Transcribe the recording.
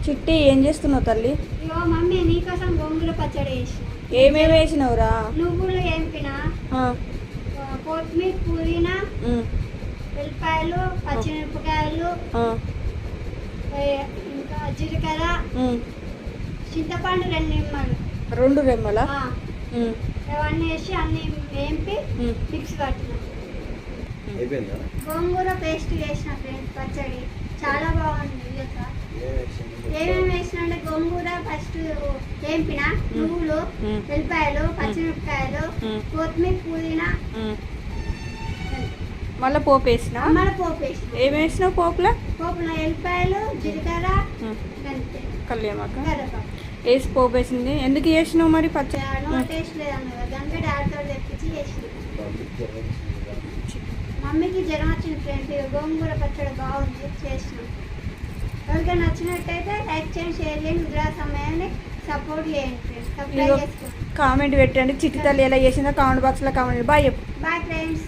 చిట్టి ఏం చేస్తున్నావు తల్లి? ఇగో మమ్మీ నీకోసం గోంగూర పచ్చడి వేసిన. ఏమేమి వేసినవురా? నువ్వులు వేంపిన, కొత్తిమీర, పుదీనా, వెల్లిపాయలు, పచ్చిమిరపకాయలు, ఇంకా జీలకర్ర, చింతపండు 2 నిమ్మలు. 2 రెమ్మల అవన్నీ వేసి అన్ని వేంపి మిక్స్ పట్టిన. గోంగూర పేస్ట్ వేసిన ఫ్రెండ్స్ పచ్చడి చాలా బాగుంది. ఏమేమి వేసిన అంటే గోంగూర ఫస్ట్ వేంపిన, నువ్వులు, వెల్లిపాయలు, పచ్చిమిరపకాయలు, కొత్తిమీర, పుదీనా, మళ్ళీ పోపు వేసిన. ఏం వేసినావు పోపులో? వెల్లిపాయలు, జీలకర్ర, కళ్యామాక వేసి పోపు వేసింది. ఎందుకు వేసినావు మరి పచ్చడి? నో టేస్ట్ లేదన్న దానికే డాక్టర్ తెప్పించి వేసింది. మమ్మీకి జ్వరం వచ్చిన ఫ్రెండ్స్ గోంగూర పచ్చడి బాగుంది, చేసినాం. ఎవరికైనా నచ్చినట్టయితే లైక్ చేయండి, షేర్ చేయండి, గుజరాత్ సమయాన్ని సపోర్ట్ చేయండి ఫ్రెండ్స్. సబ్స్క్రైబ్ చేసుకోండి, కామెంట్ పెట్టండి. చిట్టి తల్లి ఎలా చేసిందో కామెంట్ బాక్స్లో కామెంట్. Bye friends.